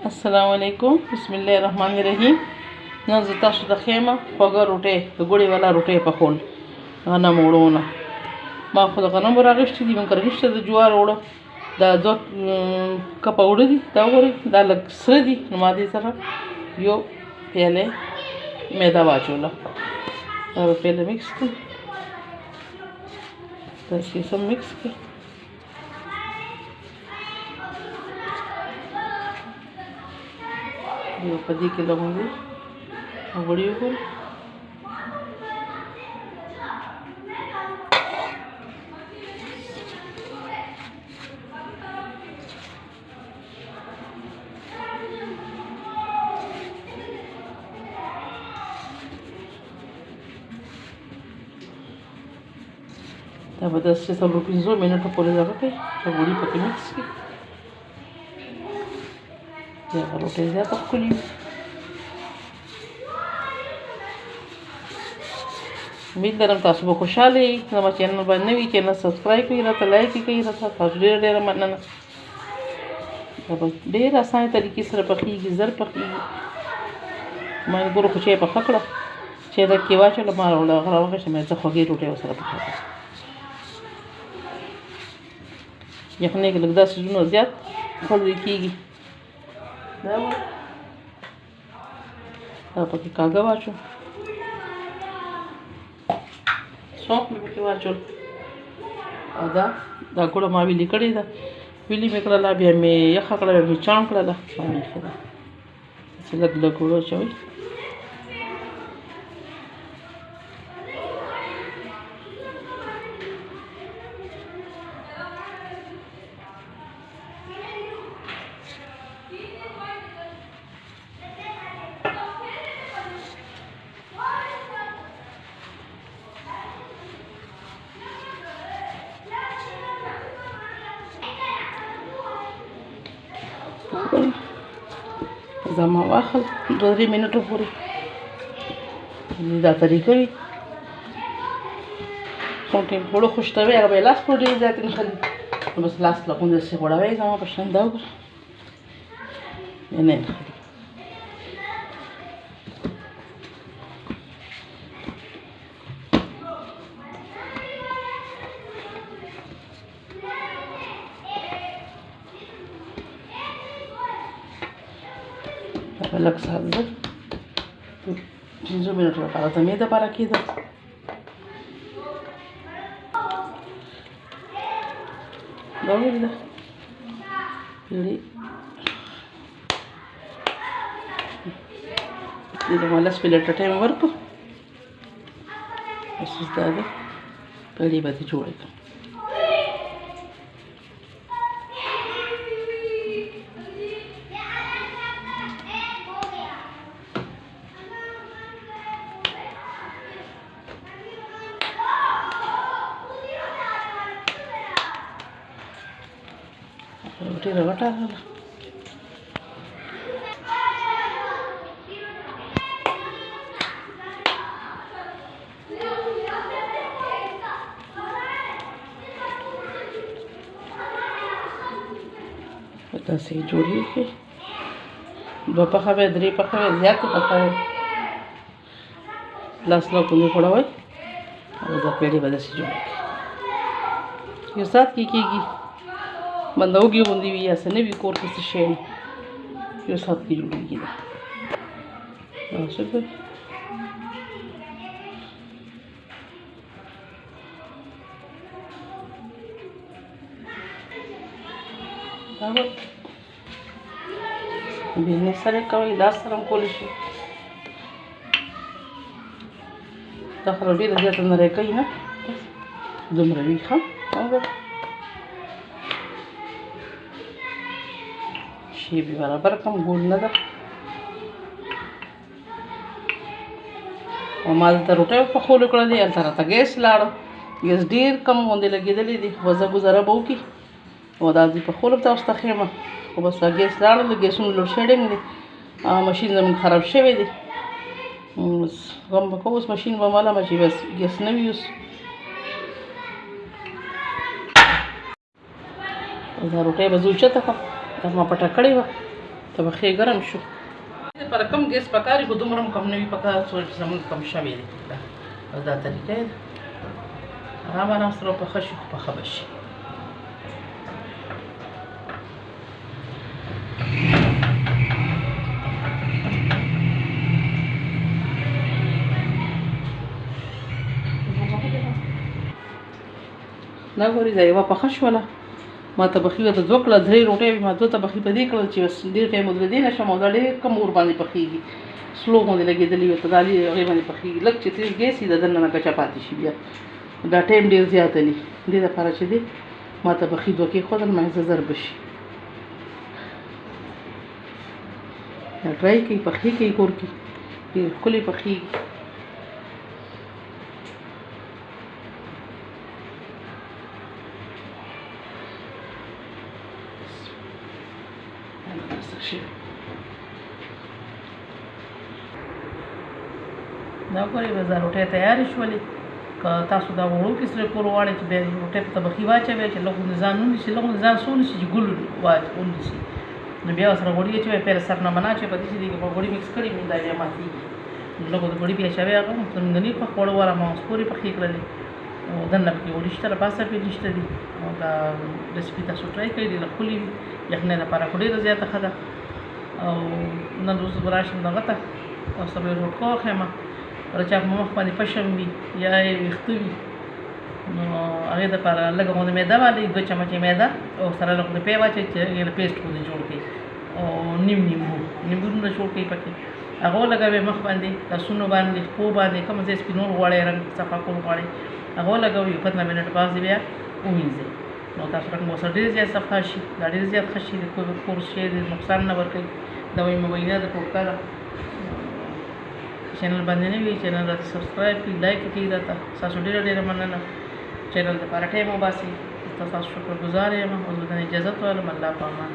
السلام علیکم بسم الله الرحمن الرحیم. نن زه تاسو ته ښیم خوږه روټۍ د ګوړې والا روټۍ پخول غنم اوړونه. ما خو د غنمو راغوښتي دي، من کره نشته د جوار اوړه. دا 2 کپه اوړه دي، دا وګورئ دا لږ سره دي. نو ما دې سره یو پیاله میده واچوله. دا به پیاله میکس کړم، داسې سم میکس کړم. یو په دې کې لږ غوړي وکړو. دا به داسې 4-5 منټو پورې دغه کوي چې غوړي پکې میکس کړي. دغه روټۍ زیاته ښکلې وي. امید لرم تاسو به خوشحاله یئ. زما چینل باندې نوي چینل سبسکرایب کړئ، راته لایک یې کړئ. راته تاسو ډېره مننه. دا به ډېر اسانه طریقې سره پخېږي، زر پخېږي. ما ګورو خو چې یې پخه کړه، چې دا کې واچوله، ما راوغېښته، مې څه خوږې روټۍ ورسره پخه کړه. یخنۍ کې لږ دا سیزونه زیات خوړل کېږي. دا پکې کاږه واچو، سونف مې پکې واچول، او دا ګوړه ما ویلې کړې ده، ویلې مې کړله، بیا مې یخه کړه، بیا مې چاڼ کړله. ایښې ده چې لږ لږ اوړه اچوئ. زما واخل 2-3 منټو پورې دا طریقه وي. څومره غوړه خوشتوي هغه به یې لاس پورې ډېر زیات نه خلي، نو بس لاس له غوندې داسې غوړوئ. زما په شان دا وګوره نه خلي. لږ ساعت زه 5 منټو لپاره دمې دپاره کېده. دا ولې ده پیړې دې ته ما 10 منټه ټایم ورکړو. بس اوس دا ده پیړې به دې جوړې کړم. ډېره غټه راغله. داسې یې جوړېږي. 2 پخه وی، 3 پخه وی، زیاتې پخه وی، لاس له غوندې غوړوئ او دا پیړې به داسې جوړېږي. یو ساعت کې کېږي. بنده وږي غوندې وي یا څه نه وي کور کې څه شی وي، یو ساعت کې جوړېږي. دا څه کوي دا به بزنس سره کوئ، لاس سره هم کولی شي. دا خو ډېره زیاته نری کوي نه، دومره وي ښه. شیب یې برابر کړم، ګول نه ده. او ما دلته روټۍ پخولو کړلې، هلته راته ګیس لاړو. ګیس ډېر کم غوندې لګېدلی دی، خو زه ګزاره به وکړي. او دا دې پخولو به تاسو ته ښیم، خو بس دا ګیس لاړل، د ګیسونو لوډ شیډینګ دی، مشین زموږ خراب شوی دی. بس غم به کوو، اوس مشین به معلومه چې بس ګیس نه وي. اوس دا روټۍ به زه اوچته کړم، دا ما پټه کړې وه. طبخې ګرم شو لپاره کم ګیس پکاري خو دومره هم کم نه وي پکار څو چې زمونږ کم شوی دی دا طریقه یې ده آرام آرام سره پخه شي خو پخه به شي دا ګورئ دا یوه پخه شوله ما طبخي ورته 2 کړه 3 روټۍ ما 2 طبخي په دې کړل چې بس ډېر ټایم ودرېدی نه شم او دا ډېر کم اور باندې پخېږي سلو باندې لګېدلي وي ته دا هغې باندې پخېږي لږ چې تېز ګیس وي د دننه نه کچه پاتې شي بیا دا ټایم ډېر زیات لي دې دپاره چې دی ما طبخي 2 کېښودل مېزه زر به شي دا ټرای کوي پخې کوي کور کې ډېر ښکلې پخېږي دا ګورئ بس دا روټۍ تیارې شولې که تاسو دا وړو کې سره کور غواړئ چې بیا روټۍ په طبخي واچوئ چې لږ ځان ونیسي لږ ځان څه ونیسي چې ګل ونیسي نو بیا ورسره غوړي اچوئ پهله سر نه بنا چې په دې چې غوړي مکس کړي نو دا بیا ماتېږي لږ د غوړي بیا اچوئ هغه زموږ د نیکه خوړو والا ما اوس پورې پخې کړلې او دننه پکې غوړي شته له پاسه پرې شته دي او دا ریسپي تاسو ټرای کړئ ډېره ښکلې وي یخنۍ لپاره خو ډېره زیاته ښه ده او نن روز به راشم دغه ته او سبا یې روټکه وخیم چا په مخ باندې پشم وي یا یې ویښته وي نو هغې دپاره لږه غوندې میده والی 2 چمچې میده او سره لږ روپۍ واچوئ چې هغې پیسټ غوندې جوړ کړئ او نیم نیمبونه جوړ کړئ پکې هغه ولګوئ مخ باندې لاسونو باندې پښو باندې کوم ځای سپینول غواړئ رنګ صفا کول غواړئ هغه ولګوئ 15 منټ بعد بیا ووینځئ نو تاسو رنګ به ورسره ډېر زیات صفا شي دا ډېر زیات ښه شي د کور شی د نقصان نه ورکوي دا وایي مبینه د ټوټکا ده چینل باندې نه وي چینل راته سبسکرایب کړئ لایک کړئ راته ستاسو ډېره مننه چینل دپاره ټایم وباسئ تاسو شکر ګزار یم اوس به اجازت وایم الله په امان